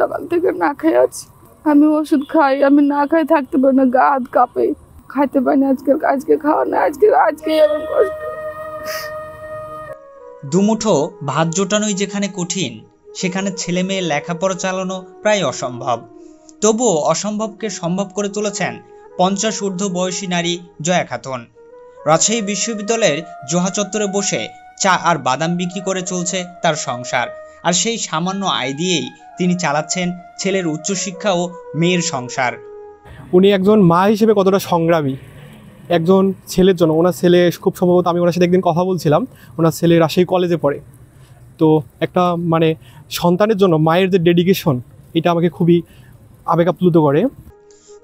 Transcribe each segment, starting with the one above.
সকাল থেকে না খেয়ে আছি। আমি ওষুধ খাই, আমি না খাই থাকতে পারি না, গা হাত কাঁপে, খাইতে পারি না। আজকে খাওয়া না, আজকে এমন কষ্ট। দুমুঠো ভাত জোটানোই যেখানে কঠিন, সেখানে ছেলে মেয়ে লেখাপড়া চালানো প্রায় অসম্ভব। তবুও অসম্ভবকে সম্ভব করে তুলেছেন 50 ঊর্ধ্ব বয়সী নারী জয়া খাতুন। রাজশাহী বিশ্ববিদ্যালয়ের জোহা চত্বরে বসে চা আর বাদাম বিক্রি করে চলছে তার সংসার। আর সেই সামান্য আয় দিয়েই তিনি চালাচ্ছেন ছেলের উচ্চশিক্ষা ও মেয়ের সংসার। উনি একজন মা হিসেবে কতটা সংগ্রামী একজন ছেলের জন্য। ওনার ছেলে খুব সম্ভবত, আমি ওনার সাথে একদিন কথা বলছিলাম, ওনার ছেলে রাজশাহী কলেজে পড়ে। তো একটা সন্তানের জন্য মায়ের যে ডেডিকেশন, এটা আমাকে খুবই আবেগ আপ্লুত করে।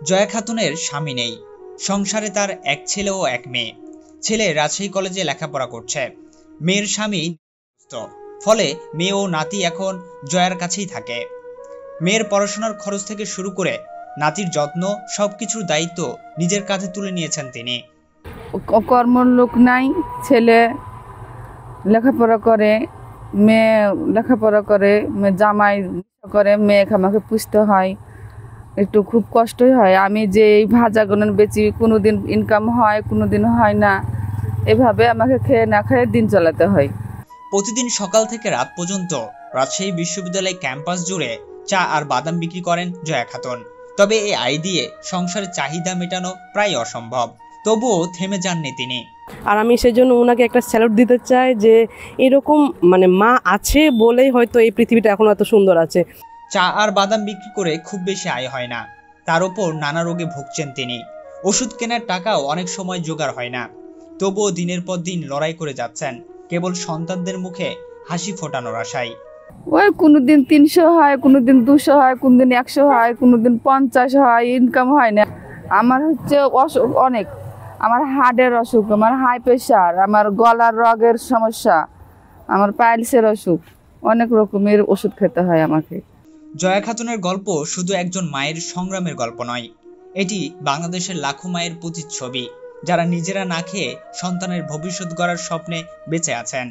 জয়া খাতুনের স্বামী নেই, সংসারে তার এক ছেলে ও এক মেয়ে। ছেলে রাজশাহী কলেজে লেখাপড়া করছে, মেয়ের স্বামী অসুস্থ। ফলে মেয়ে ও নাতি এখন জয়ার কাছেই থাকে। মেয়ের পড়াশোনার খরচ থেকে শুরু করে নাতির যত্ন, সবকিছুর দায়িত্ব নিজের কাঁধে তুলে নিয়েছেন তিনি। কর্মর লোক নাই, ছেলে লেখাপড়া করে, মেয়ে লেখাপড়া করে, মেয়ে জামাই করে, মেয়ে আমাকে পুষতে হয়, একটু খুব কষ্টই হয়। আমি যে এই ভাজাগুলো বেচি, কোনোদিন ইনকাম হয়, কোনোদিন হয় না, এভাবে আমাকে খেয়ে না খেয়ে দিন চালাতে হয়। প্রতিদিন সকাল থেকে রাত পর্যন্ত রাজশাহী বিশ্ববিদ্যালয় ক্যাম্পাস জুড়ে চা আর বাদাম বিক্রি করেন জয়া খাতুন। তবে এই আয় দিয়ে সংসারের চাহিদা মেটানো প্রায় অসম্ভব। তবুও থেমে যাননি তিনি। আর আমি সেজন্য ওনাকে একটা স্যালুট দিতে চাই যে এরকম মা আছে বলেই হয়তো এই পৃথিবীটা এখন এত সুন্দর আছে। চা আর বাদাম বিক্রি করে খুব বেশি আয় হয় না, তার উপর নানা রোগে ভুগছেন তিনি। ওষুধ কেনার টাকাও অনেক সময় জোগাড় হয় না। তবুও দিনের পর দিন লড়াই করে যাচ্ছেন কেবল সন্তানদের মুখে হাসি ফোটানোর আশায়। ওই কোনোদিন 300 হয়, কোনোদিন 200 হয়, কোনোদিন 100 হয়, কোনোদিন 50 হয়, ইনকাম হয় না। আমার অসুখ অনেক, আমার হার্টের অসুখ, আমার হাই প্রেশার, আমার গলার রগের সমস্যা, আমার পাইলসের অসুখ, অনেক রকমের ওষুধ খেতে হয় আমাকে। জয়া খাতুনের গল্প শুধু একজন মায়ের সংগ্রামের গল্প নয়, এটি বাংলাদেশের লাখো মায়ের প্রতিচ্ছবি, যারা নিজেরা না খেয়ে সন্তানের ভবিষ্যৎ গড়ার স্বপ্নে বেঁচে আছেন।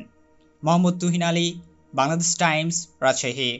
মোহাম্মদ তুহিন আলী, বাংলাদেশ টাইমস, রাজশাহী।